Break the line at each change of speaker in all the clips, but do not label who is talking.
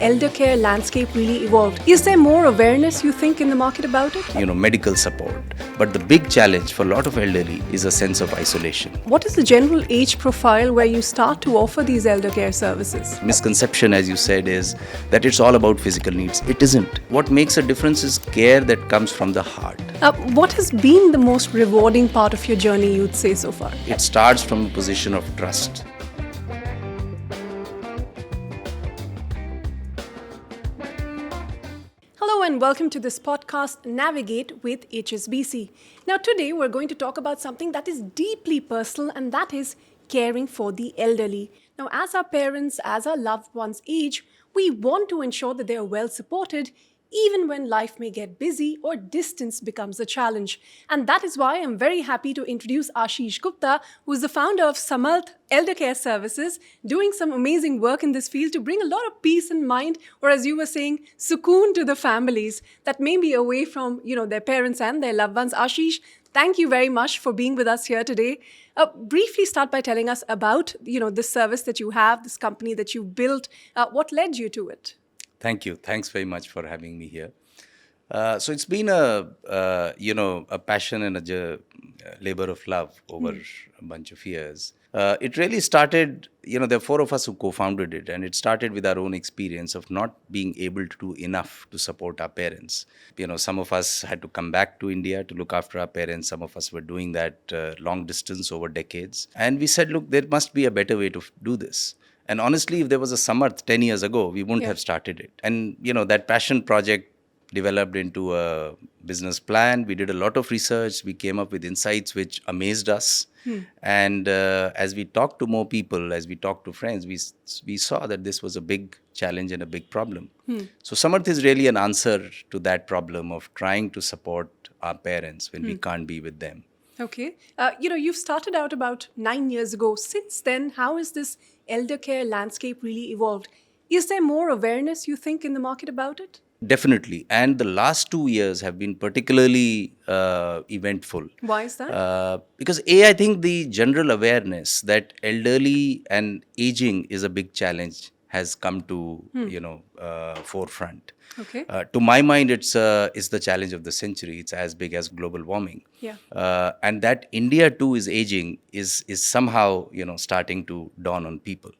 elder care landscape really evolved? Is there more awareness, you think, in the market about it?
Medical support. But the big challenge for a lot of elderly is a sense of isolation.
What is the general age profile where you start to offer these elder care services?
Misconception, as you said, is that it's all about physical needs. It isn't. What makes a difference is care that comes from the heart.
What has been the most rewarding part of your journey, you'd say, so far?
It starts from a position of trust.
Hello and welcome to this podcast, Navigate with HSBC. Now today we're going to talk about something that is deeply personal, and that is caring for the elderly. Now as our parents, as our loved ones age, we want to ensure that they are well supported even when life may get busy or distance becomes a challenge. And that is why I'm very happy to introduce Ashish Gupta, who is the founder of Samarth Elder Care Services, doing some amazing work in this field to bring a lot of peace in mind, or as you were saying, Sukun to the families that may be away from, their parents and their loved ones. Ashish, thank you very much for being with us here today. Briefly start by telling us about, this service that you have, this company that you built. What led you to it?
Thank you. Thanks very much for having me here. So it's been a passion and a labor of love over a bunch of years. It really started, there are four of us who co-founded it, and it started with our own experience of not being able to do enough to support our parents. Some of us had to come back to India to look after our parents. Some of us were doing that long distance over decades. And we said, look, there must be a better way to do this. And honestly, if there was a Samarth 10 years ago, we wouldn't have started it. And, that passion project developed into a business plan. We did a lot of research. We came up with insights which amazed us. And as we talked to more people, as we talked to friends, we saw that this was a big challenge and a big problem. So Samarth is really an answer to that problem of trying to support our parents when we can't be with them.
Okay. You've started out about 9 years ago. Since then, how has this elder care landscape really evolved? Is there more awareness, you think, in the market about it?
Definitely. And the last 2 years have been particularly eventful.
Why is that?
Because I think the general awareness that elderly and aging is a big challenge has come to, forefront.
Okay.
To my mind, it's the challenge of the century. It's as big as global warming.
Yeah.
And that India too is aging is somehow, starting to dawn on people.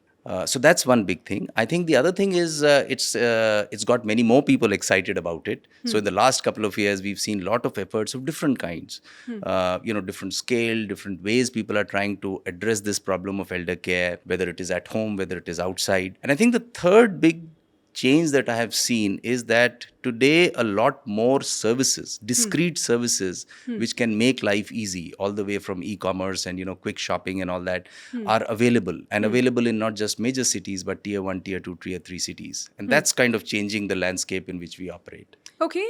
So that's one big thing. I think the other thing is it's got many more people excited about it. So in the last couple of years, we've seen a lot of efforts of different kinds, different scale, different ways people are trying to address this problem of elder care, whether it is at home, whether it is outside. And I think the third big change that I have seen is that today a lot more services, discrete services, which can make life easy, all the way from e-commerce and quick shopping and all that, are available, and available in not just major cities but tier 1, tier 2, tier 3 cities. And that's kind of changing the landscape in which we operate.
Okay.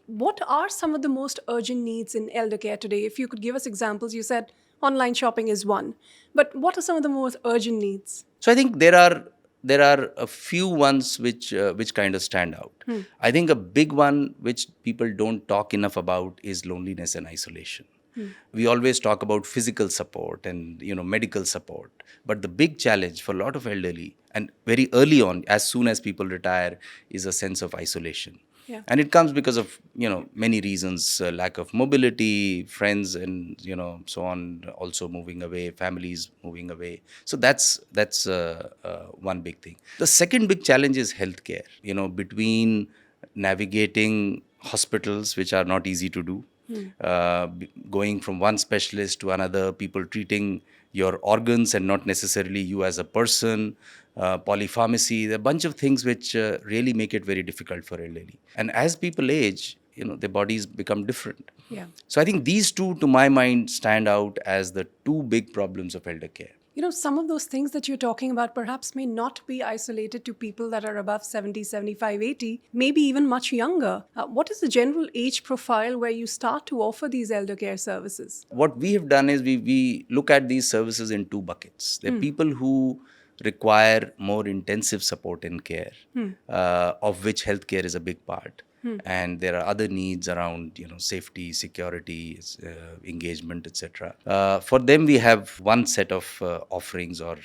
What are some of the most urgent needs in elder care today? If you could give us examples. You said online shopping is one, but what are some of the most urgent needs?
So I think there are a few ones which kind of stand out. I think a big one which people don't talk enough about is loneliness and isolation. We always talk about physical support and medical support, but the big challenge for a lot of elderly, and very early on, as soon as people retire, is a sense of isolation.
Yeah.
And it comes because of many reasons: lack of mobility, friends, and so on, also moving away, families moving away. So that's one big thing. The second big challenge is healthcare. Between navigating hospitals, which are not easy to do, going from one specialist to another, people treating your organs and not necessarily you as a person, polypharmacy, there are a bunch of things which really make it very difficult for elderly. And as people age, their bodies become different.
Yeah.
So I think these two, to my mind, stand out as the two big problems of elder care.
Some of those things that you're talking about perhaps may not be isolated to people that are above 70, 75, 80, maybe even much younger. What is the general age profile where you start to offer these elder care services?
What we have done is we look at these services in two buckets. There are people who require more intensive support and care, of which healthcare is a big part. And there are other needs around, safety, security, engagement, etc. For them, we have one set of offerings or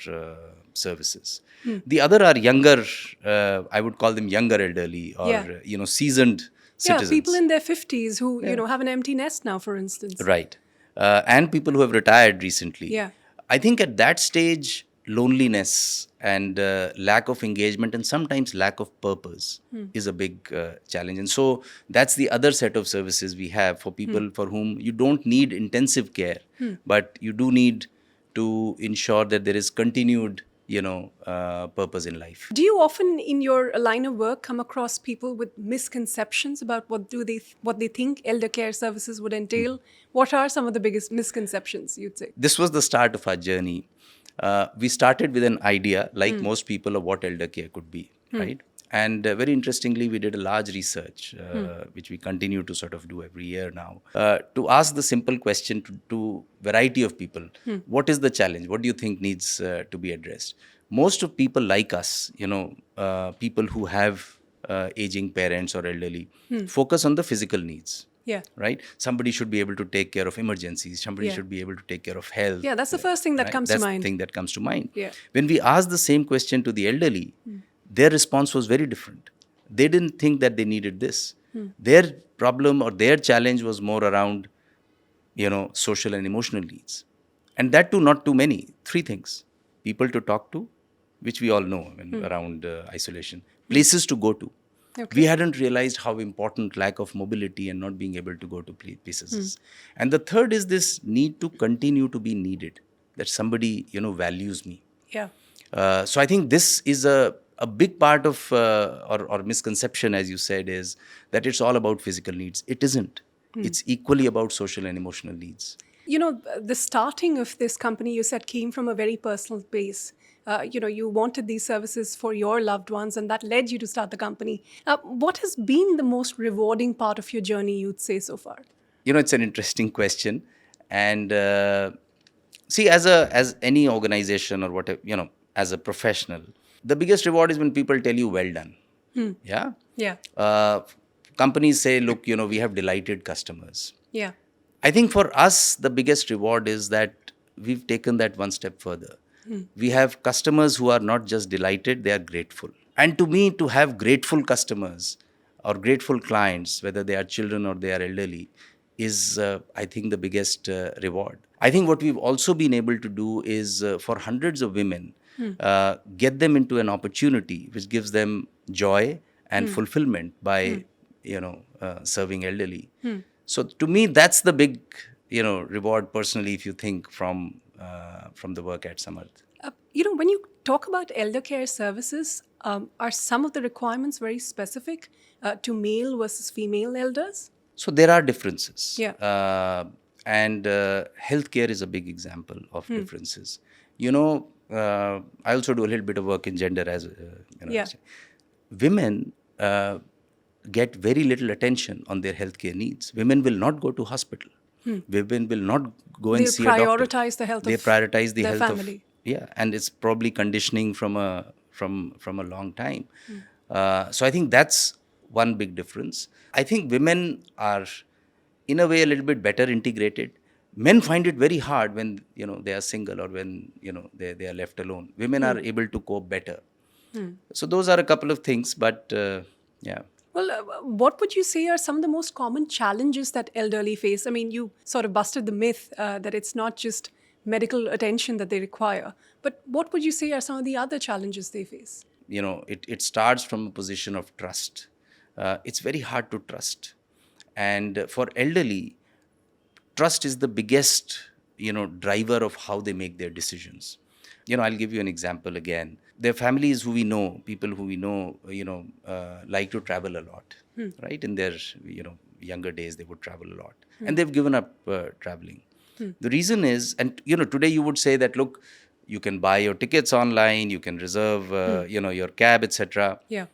services. The other are younger, I would call them younger elderly or,
Yeah.
seasoned
Yeah,
citizens.
people in their 50s who, have an empty nest now, for instance.
Right. And people who have retired recently.
Yeah.
I think at that stage, loneliness and lack of engagement and sometimes lack of purpose is a big challenge. And so that's the other set of services we have for people for whom you don't need intensive care, but you do need to ensure that there is continued, purpose in life.
Do you often in your line of work come across people with misconceptions about what they think elder care services would entail? What are some of the biggest misconceptions you'd say?
This was the start of our journey. We started with an idea, like most people, of what elder care could be, right? And very interestingly, we did a large research, which we continue to sort of do every year now, to ask the simple question to variety of people: what is the challenge? What do you think needs to be addressed? Most of people like us, people who have aging parents or elderly, focus on the physical needs.
Yeah.
Right? Somebody should be able to take care of emergencies. Somebody
Yeah.
should be able to take care of health.
Yeah, that's the first thing that
Right?
comes
That's
to mind.
the thing that comes to mind.
Yeah.
When we asked the same question to the elderly, their response was very different. They didn't think that they needed this. Their problem or their challenge was more around, social and emotional needs. And that too, not too many. Three things: people to talk to, which we all know around isolation, places to go to.
Okay.
We hadn't realized how important lack of mobility and not being able to go to places is. And the third is this need to continue to be needed, that somebody, values me.
Yeah.
So I think this is a big part of, or misconception, as you said, is that it's all about physical needs. It isn't. It's equally about social and emotional needs.
The starting of this company, you said, came from a very personal place. You wanted these services for your loved ones, and that led you to start the company. What has been the most rewarding part of your journey, you'd say, so far?
It's an interesting question. And see, as any organization or whatever, as a professional, the biggest reward is when people tell you, well done. Yeah.
Yeah.
Companies say, look, we have delighted customers.
Yeah.
I think for us, the biggest reward is that we've taken that one step further. We have customers who are not just delighted, they are grateful. And to me, to have grateful customers or grateful clients, whether they are children or they are elderly, is, I think, the biggest reward. I think what we've also been able to do is, for hundreds of women, get them into an opportunity which gives them joy and fulfillment by, serving elderly. So to me, that's the big, reward personally, if you think from the work at Samarth.
When you talk about elder care services, are some of the requirements very specific to male versus female elders?
So there are differences.
Yeah.
And healthcare is a big example of differences. I also do a little bit of work in gender as,
Yeah.
women get very little attention on their healthcare needs. Women will not go to hospital. Women will not go and
They
see a doctor.
prioritize the health
They
of
prioritize the
their
health
family.
of, yeah, and it's probably conditioning from a long time. So I think that's one big difference. I think women are, in a way, a little bit better integrated. Men find it very hard when they are single or when they are left alone. Women are able to cope better. So those are a couple of things, but yeah.
Well, what would you say are some of the most common challenges that elderly face? I mean, you sort of busted the myth that it's not just medical attention that they require, but what would you say are some of the other challenges they face?
It starts from a position of trust. It's very hard to trust. And for elderly, trust is the biggest, driver of how they make their decisions. I'll give you an example again. There are families who we know, people who we know, like to travel a lot, right? In their, younger days, they would travel a lot. And they've given up traveling. The reason is, and, today you would say that, look, you can buy your tickets online, you can reserve, your cab, etc.
Yeah.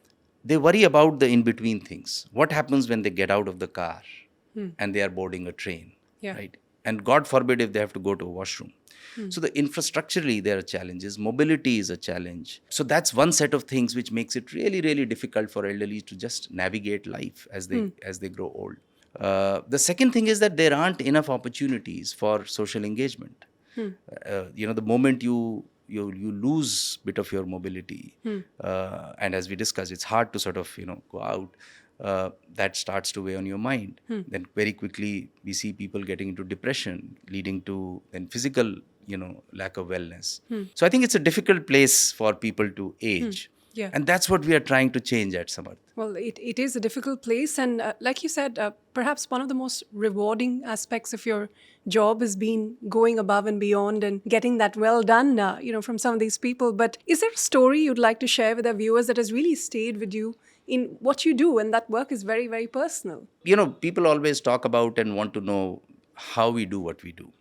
They worry about the in-between things. What happens when they get out of the car and they are boarding a train,
Yeah.
right? And God forbid if they have to go to a washroom. So the infrastructurally there are challenges. Mobility is a challenge. So that's one set of things which makes it really, really difficult for elderly to just navigate life as they grow old. The second thing is that there aren't enough opportunities for social engagement. The moment you you lose bit of your mobility. And as we discussed, it's hard to sort of, go out. That starts to weigh on your mind. Then very quickly we see people getting into depression, leading to then physical, lack of wellness. So I think it's a difficult place for people to age.
Yeah.
And that's what we are trying to change at Samarth.
Well, it is a difficult place. And like you said, perhaps one of the most rewarding aspects of your job has been going above and beyond and getting that well done, from some of these people. But is there a story you'd like to share with our viewers that has really stayed with you in what you do? And that work is very, very personal.
People always talk about and want to know how we do what we do.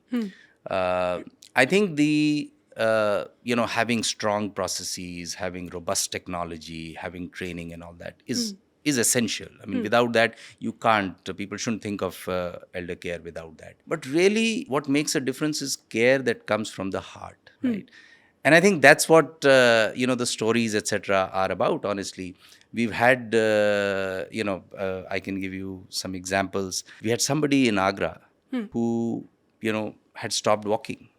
I think having strong processes, having robust technology, having training and all that is essential. I mean, without that, you can't. People shouldn't think of elder care without that. But really, what makes a difference is care that comes from the heart, right? And I think that's what, the stories, etc., are about, honestly. We've had, I can give you some examples. We had somebody in Agra who, had stopped walking.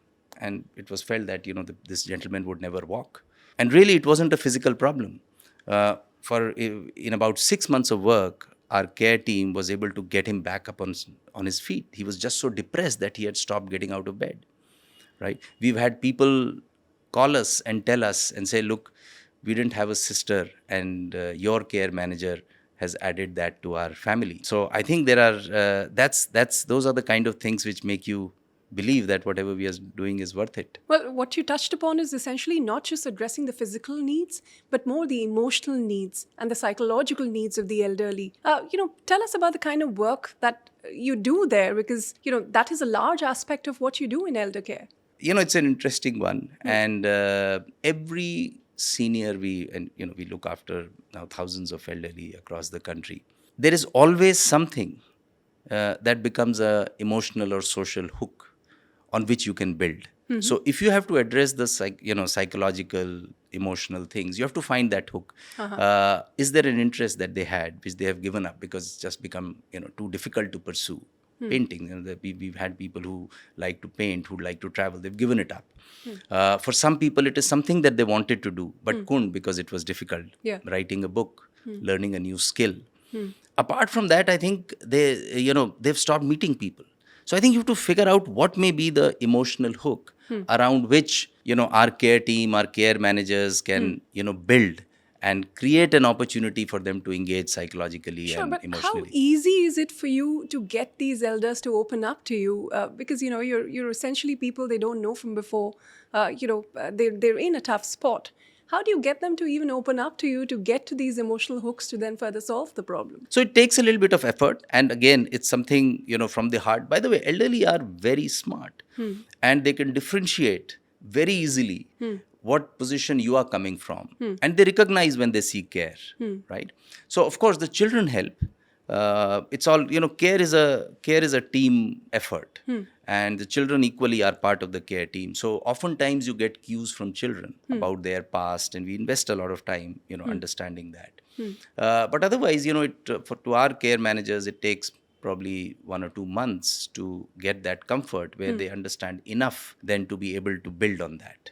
And it was felt that, this gentleman would never walk. And really, it wasn't a physical problem. In about 6 months of work, our care team was able to get him back up on his feet. He was just so depressed that he had stopped getting out of bed, right? We've had people call us and tell us and say, look, we didn't have a sister and your care manager has added that to our family. So I think there are, those are the kind of things which make you believe that whatever we are doing is worth it.
Well, what you touched upon is essentially not just addressing the physical needs, but more the emotional needs and the psychological needs of the elderly. Tell us about the kind of work that you do there, because, that is a large aspect of what you do in elder care.
It's an interesting one. And every senior we look after now thousands of elderly across the country. There is always something that becomes a emotional or social hook on which you can build. So if you have to address the psychological, emotional things, you have to find that hook. Is there an interest that they had which they have given up because it's just become too difficult to pursue? Painting. We've had people who like to paint, who like to travel. They've given it up. For some people, it is something that they wanted to do but couldn't because it was difficult.
Yeah.
Writing a book, learning a new skill. Apart from that, I think they've stopped meeting people. So I think you have to figure out what may be the emotional hook around which, our care team, our care managers can, build and create an opportunity for them to engage psychologically and emotionally.
How easy is it for you to get these elders to open up to you? Because, you're essentially people they don't know from before. They're in a tough spot. How do you get them to even open up to you to get to these emotional hooks to then further solve the problem?
So it takes a little bit of effort. And again, it's something, from the heart. By the way, elderly are very smart and they can differentiate very easily what position you are coming from. And they recognize when they seek care, right? So, of course, the children help. It's all, care is a team effort. And the children equally are part of the care team. So oftentimes you get cues from children about their past, and we invest a lot of time, understanding that. But otherwise, to our care managers, it takes probably 1 or 2 months to get that comfort where they understand enough then to be able to build on that.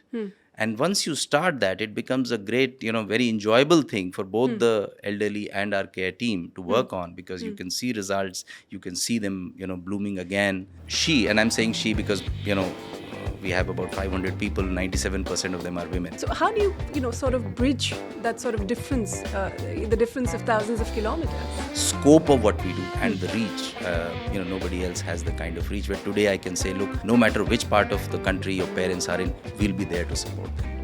And once you start that, it becomes a great, very enjoyable thing for both the elderly and our care team to work on, because you can see results, you can see them, blooming again. And I'm saying she because, we have about 500 people, 97% of them are women.
So how do you, sort of bridge that sort of difference, the difference of thousands of kilometers?
Scope of what we do and the reach, nobody else has the kind of reach. But today I can say, look, no matter which part of the country your parents are in, we'll be there to support them.